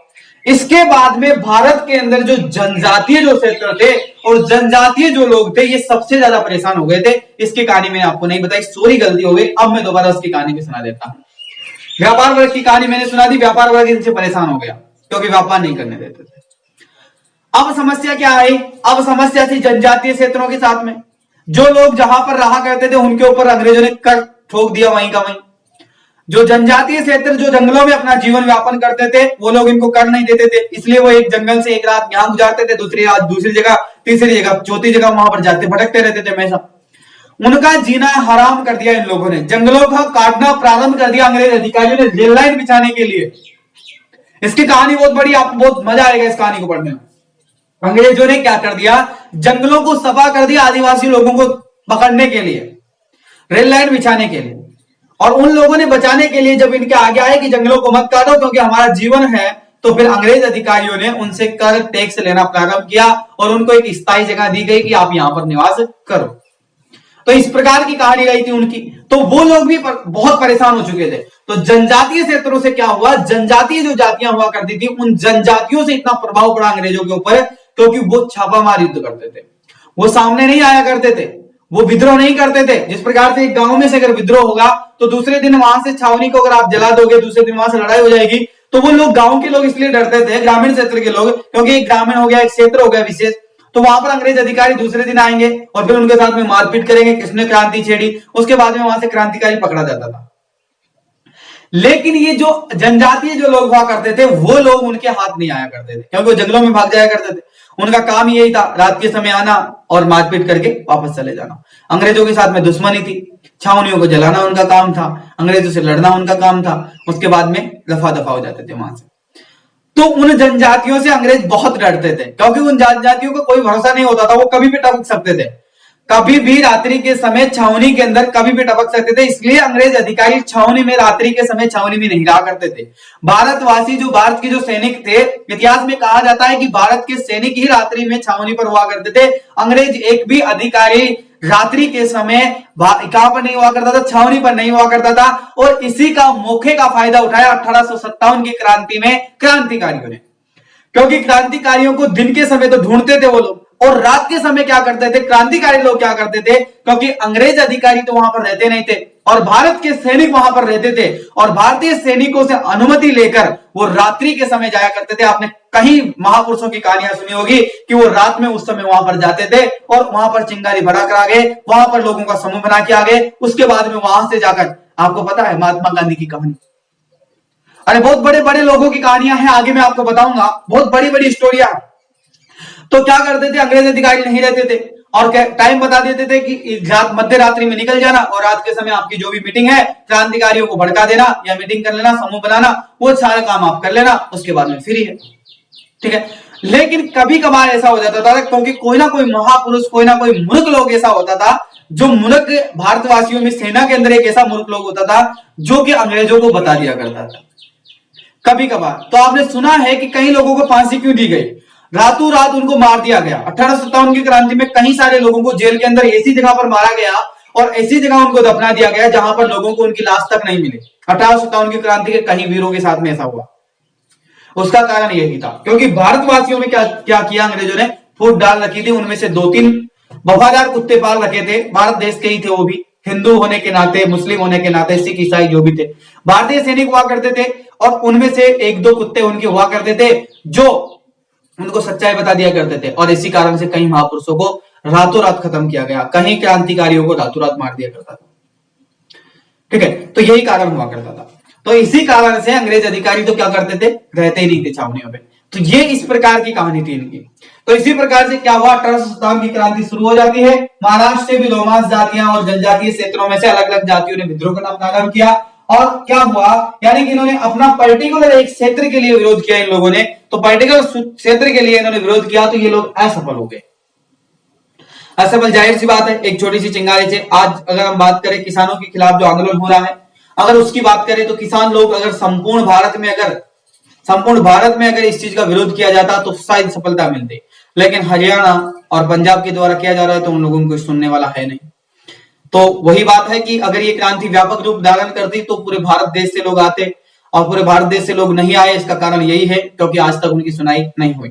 इसके बाद में भारत के अंदर जो जनजातीय जो क्षेत्र थे और जनजातीय जो लोग थे, ये सबसे ज्यादा परेशान हो गए थे। इसकी कहानी मैंने आपको नहीं बताई, सॉरी गलती हो गई, अब मैं दोबारा उसकी कहानी भी सुना देता हूं। व्यापार वर्ग की कहानी मैंने सुना दी, व्यापार वर्ग इनसे परेशान हो गया क्योंकि व्यापार नहीं करने देते थे। अब समस्या क्या आई, अब समस्या थी जनजातीय क्षेत्रों के साथ में, जो लोग जहां पर रहा करते थे उनके ऊपर अंग्रेजों ने कर ठोक दिया वहीं का वहीं। जो जनजातीय क्षेत्र जो जंगलों में अपना जीवन व्यापन करते थे वो लोग इनको कर नहीं देते थे, इसलिए वो एक जंगल से एक रात यहां गुजारते थे, दूसरी रात दूसरी जगह, तीसरी जगह, चौथी जगह वहां पर जाते भटकते रहते थे हमेशा। उनका जीना हराम कर दिया इन लोगों ने, जंगलों का काटना प्रारंभ कर दिया अंग्रेज अधिकारियों ने रेल लाइन बिछाने के लिए। इसकी कहानी बहुत बड़ी, आपको बहुत मजा आएगा इस कहानी को पढ़ने में। अंग्रेजों ने क्या कर दिया, जंगलों को सफा कर दिया आदिवासी लोगों को पकड़ने के लिए, रेल लाइन बिछाने के लिए, और उन लोगों ने बचाने के लिए जब इनके आगे आए कि जंगलों को मत काटो क्योंकि हमारा जीवन है, तो फिर अंग्रेज अधिकारियों ने उनसे कर टैक्स लेना प्रारंभ किया और उनको एक स्थायी जगह दी गई कि आप यहां पर निवास करो। तो इस प्रकार की कहानी रही थी उनकी। तो वो लोग भी बहुत परेशान हो चुके थे। तो जनजातीय क्षेत्रों से क्या हुआ, जनजातीय जो जातियां हुआ करती थी उन जनजातियों से इतना प्रभाव पड़ा अंग्रेजों के ऊपर क्योंकि वो छापामार युद्ध करते थे, वो सामने नहीं आया करते थे, वो विद्रोह नहीं करते थे। जिस प्रकार से एक गांव में से अगर विद्रोह होगा तो दूसरे दिन वहां से छावनी को अगर आप जला दोगे, दूसरे दिन वहां से लड़ाई हो जाएगी, तो वो लोग गांव के लोग इसलिए डरते थे, ग्रामीण क्षेत्र के लोग, क्योंकि एक ग्रामीण हो गया, एक क्षेत्र हो गया विशेष, तो वहां पर अंग्रेज अधिकारी दूसरे दिन आएंगे और फिर उनके साथ में मारपीट करेंगे, किसने क्रांति छेड़ी, उसके बाद में वहां से क्रांतिकारी पकड़ा जाता था। लेकिन ये जो जनजातीय जो लोग हुआ करते थे वो लोग उनके हाथ नहीं आया करते थे, क्योंकि वो जंगलों में भाग जाया करते थे। उनका काम यही था रात के समय आना और मारपीट करके वापस चले जाना। अंग्रेजों के साथ में दुश्मनी थी, छावनियों को जलाना उनका काम था, अंग्रेजों से लड़ना उनका काम था, उसके बाद में रफा दफा हो जाते थे वहां से। तो उन जनजातियों से अंग्रेज बहुत डरते थे, क्योंकि उन जनजातियों को कोई भरोसा नहीं होता था, वो कभी भी टपक सकते थे, कभी भी रात्रि के समय छावनी के अंदर कभी भी टपक सकते थे। इसलिए अंग्रेज अधिकारी छावनी में रात्रि के समय छावनी में नहीं रहा करते थे। भारतवासी जो भारत के जो सैनिक थे, इतिहास में कहा जाता है कि भारत के सैनिक ही रात्रि में छावनी पर हुआ करते थे। अंग्रेज एक भी अधिकारी रात्रि के समय कहां पर नहीं हुआ करता था, छावनी पर नहीं हुआ करता था। और इसी का मौके का फायदा उठाया 1857 की क्रांति में क्रांतिकारियों ने, क्योंकि क्रांतिकारियों को दिन के समय तो ढूंढते थे वो लोग, और रात के समय क्या करते थे क्रांतिकारी लोग, क्या करते थे, क्योंकि अंग्रेज अधिकारी तो वहां पर रहते नहीं थे और भारत के सैनिक वहां पर रहते थे, और भारतीय सैनिकों से अनुमति लेकर वो रात्रि के समय जाया करते थे। आपने कई महापुरुषों की कहानियां सुनी होगी कि वो रात में उस समय वहां पर जाते थे और वहां पर चिंगारी भरा कर आ गए, वहां पर लोगों का समूह बना के आ गए। उसके बाद में वहां से जाकर, आपको पता है महात्मा गांधी की कहानी, अरे बहुत बड़े बड़े लोगों की कहानियां हैं, आगे मैं आपको बताऊंगा, बहुत बड़ी बड़ी स्टोरियां। तो क्या करते थे अंग्रेज अधिकारी नहीं रहते थे और टाइम बता देते थे कि मध्य रात्रि में निकल जाना और रात के समय आपकी जो भी मीटिंग है क्रांतिकारियों को भड़का देना या मीटिंग कर लेना, समूह बनाना, वो सारा काम आप कर लेना, उसके बाद में फ्री है, ठीक है। लेकिन कभी कभार ऐसा हो जाता था, क्योंकि कोई ना कोई महापुरुष, कोई ना कोई मूर्ख लोग ऐसा होता था, जो मूर्ख भारतवासियों में सेना के अंदर एक ऐसा मूर्ख लोग होता था जो कि अंग्रेजों को बता दिया करता था कभी कभार। तो आपने सुना है कि कई लोगों को फांसी क्यों दी गई, रातों रात उनको मार दिया गया। 1857 की क्रांति में कई सारे लोगों को जेल के अंदर ऐसी जगह पर मारा गया और ऐसी जगह उनको दफना दिया गया जहां पर लोगों को उनकी लाश तक नहीं मिली। 1857 की क्रांति के कई वीरों के साथ में ऐसा हुआ। उसका कारण यही था क्योंकि भारतवासियों में क्या क्या किया अंग्रेजों ने, फूट डाल रखी थी। उनमें से 2-3 वफादार कुत्ते पाल रखे थे, भारत देश के ही थे, वो भी हिंदू होने के नाते, मुस्लिम होने के नाते, सिख ईसाई जो भी थे, भारतीय सैनिक हुआ करते थे। और उनमें से 1-2 कुत्ते उनके हुआ करते थे जो उनको सच्चाई बता दिया करते थे। और इसी कारण से कई महापुरुषों को रातों रात खत्म किया गया, कहीं क्रांतिकारियों को रातों रात मार दिया करता था, ठीक है। तो यही कारण हुआ करता था। तो इसी कारण से अंग्रेज अधिकारी तो क्या करते थे, रहते ही नहीं थे छावनियों में। तो ये इस प्रकार की कहानी थी इनकी। तो इसी प्रकार से क्या हुआ, 1857 की क्रांति शुरू हो जाती है। महाराष्ट्र से भी लोमास जातियां और जनजातीय क्षेत्रों में से अलग अलग जातियों ने विद्रोह का नाम किया। और क्या हुआ, यानी कि इन्होंने अपना पर्टिकुलर एक क्षेत्र के लिए विरोध किया इन लोगों ने। तो पर्टिकुलर क्षेत्र के लिए इन्होंने विरोध किया तो ये लोग असफल हो गए। असफल जाहिर सी बात है, एक छोटी सी चिंगारी से। आज अगर हम बात करें किसानों के खिलाफ जो आंदोलन हो रहा है, अगर उसकी बात करें तो किसान लोग अगर संपूर्ण भारत में अगर इस चीज का विरोध किया जाता तो शायद सफलता मिलती। लेकिन हरियाणा और पंजाब के द्वारा किया जा रहा है तो उन लोगों को सुनने वाला है नहीं। तो वही बात है कि अगर ये क्रांति व्यापक रूप धारण करती तो पूरे भारत देश से लोग आते, और पूरे भारत देश से लोग नहीं आए। इसका कारण यही है क्योंकि आज तक उनकी सुनाई नहीं हुई।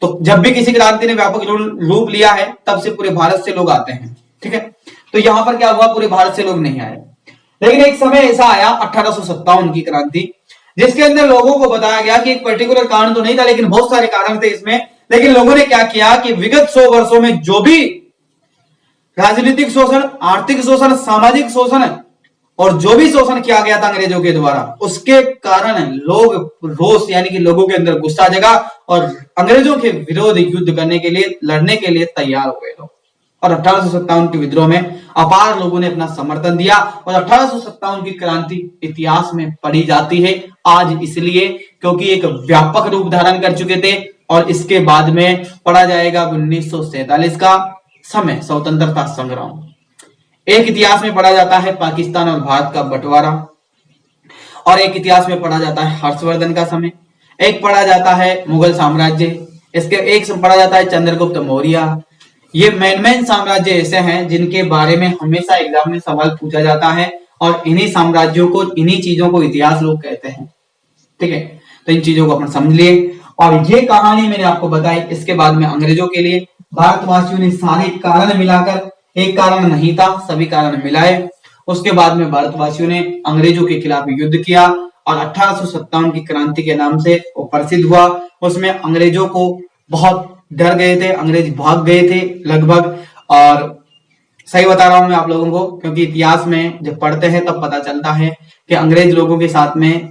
तो जब भी किसी क्रांति ने व्यापक रूप लिया है तब से पूरे भारत से लोग आते हैं, ठीक है। तो यहां पर क्या हुआ, पूरे भारत से लोग नहीं आए। लेकिन एक समय ऐसा आया 1857 की क्रांति, जिसके अंदर लोगों को बताया गया कि एक पर्टिकुलर कारण तो नहीं था, लेकिन बहुत सारे कारण थे इसमें। लेकिन लोगों ने क्या किया कि विगत 100 वर्षों में जो भी राजनीतिक शोषण, आर्थिक शोषण, सामाजिक शोषण और जो भी शोषण किया गया था अंग्रेजों के द्वारा, उसके कारण लोग रोष, यानी कि लोगों के अंदर गुस्सा जगा और अंग्रेजों के विरोध युद्ध करने के लिए, लड़ने के लिए तैयार हो गए लोग। और 1857 के विद्रोह में अपार लोगों ने अपना समर्थन दिया। और 1857 की क्रांति इतिहास में पढ़ी जाती है आज इसलिए क्योंकि एक व्यापक रूप धारण कर चुके थे। और इसके बाद में पढ़ा जाएगा 1947 का समय, स्वतंत्रता संग्राम। एक इतिहास में पढ़ा जाता है पाकिस्तान और भारत का बंटवारा, और एक इतिहास में पढ़ा जाता है हर्षवर्धन का समय, एक पढ़ा जाता है मुगल साम्राज्य, इसके एक पढ़ा जाता है चंद्रगुप्त मौर्य। ये मेन साम्राज्य ऐसे हैं जिनके बारे में हमेशा एग्जाम में सवाल पूछा जाता है, और इन्हीं साम्राज्यों को, इन्हीं चीजों को इतिहास लोग कहते हैं, ठीक है। तो इन चीजों को अपन समझ लिए। और ये कहानी मैंने आपको बताई। इसके बाद में अंग्रेजों के लिए भारतवासियों ने सारे कारण मिलाकर, एक कारण नहीं था, सभी कारण मिलाए, उसके बाद में भारतवासियों ने अंग्रेजों के खिलाफ युद्ध किया। और 1857 की क्रांति के नाम से वो प्रसिद्ध हुआ। उसमें अंग्रेजों को बहुत डर गए थे, अंग्रेज भाग गए थे लगभग। और सही बता रहा हूं मैं आप लोगों को, क्योंकि इतिहास में जब पढ़ते हैं तब पता चलता है कि अंग्रेज लोगों के साथ में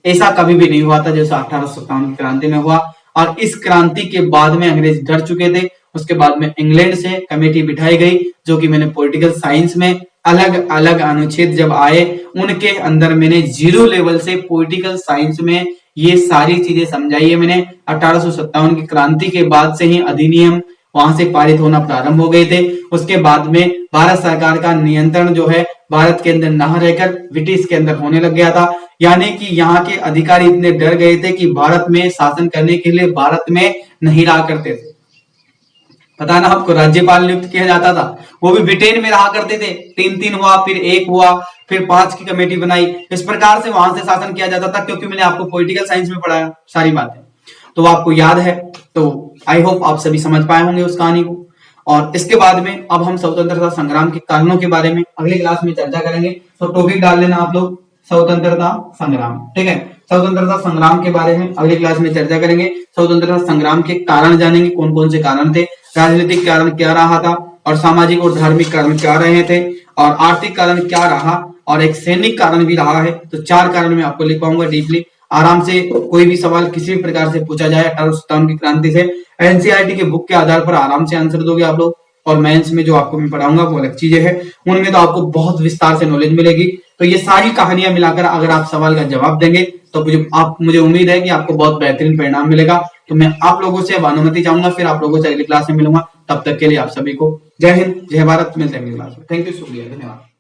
ऐसा कभी भी नहीं हुआ था जैसा 1857 की क्रांति में हुआ। और इस क्रांति के बाद में अंग्रेज डर चुके थे। उसके बाद में इंग्लैंड से कमेटी बिठाई गई, जो कि मैंने पॉलिटिकल साइंस में अलग अलग अनुच्छेद जब आए उनके अंदर मैंने 0 लेवल से पॉलिटिकल साइंस में ये सारी चीजें समझाई है मैंने। 1857 की क्रांति के बाद से ही अधिनियम वहां से पारित होना प्रारंभ हो गए थे। उसके बाद में भारत सरकार का नियंत्रण जो है भारत के अंदर न रहकर ब्रिटिश के अंदर होने लग गया था। यानी कि यहाँ के अधिकारी इतने डर गए थे कि भारत में शासन करने के लिए भारत में नहीं रहा करते थे। पता ना आपको, राज्यपाल नियुक्त किया जाता था, वो भी ब्रिटेन में रहा करते थे। 3-3 हुआ, फिर 1 हुआ, फिर 5 की कमेटी बनाई। इस प्रकार से वहां से शासन किया जाता था, क्योंकि मैंने आपको पॉलिटिकल साइंस में पढ़ाया सारी बातें, तो आपको याद है। तो आई होप आप सभी समझ पाए होंगे उस कहानी को। और इसके बाद में अब हम स्वतंत्रता संग्राम के कारणों के बारे में अगली क्लास में चर्चा करेंगे। तो टॉपिक डाल लेना आप लोग, स्वतंत्रता संग्राम, ठीक है। स्वतंत्रता संग्राम के बारे में अगली क्लास में चर्चा करेंगे। स्वतंत्रता संग्राम के कारण जानेंगे, कौन कौन से कारण थे, राजनीतिक कारण क्या रहा था, और सामाजिक और धार्मिक कारण क्या रहे थे, और आर्थिक कारण क्या रहा, और एक सैनिक कारण भी रहा है। तो 4 कारण मैं आपको लिख पाऊंगा डीपली, आराम से। कोई भी सवाल किसी भी प्रकार से पूछा जाए 1857 की क्रांति से, एनसीईआरटी के बुक के आधार पर आराम से आंसर दोगे आप लोग। और मेंस में जो आपको मैं पढ़ाऊंगा वो अलग चीजें हैं, उनमें तो आपको बहुत विस्तार से नॉलेज मिलेगी। तो ये सारी कहानियां मिलाकर अगर आप सवाल का जवाब देंगे तो मुझे उम्मीद है कि आपको बहुत बेहतरीन परिणाम मिलेगा। तो मैं आप लोगों से अब अनुमति चाहूंगा, फिर आप लोगों से अगली क्लास में मिलूंगा। तब तक के लिए आप सभी को जय हिंद, जय भारत। मिलते हैं अगली क्लास में। थैंक यू, शुक्रिया, धन्यवाद।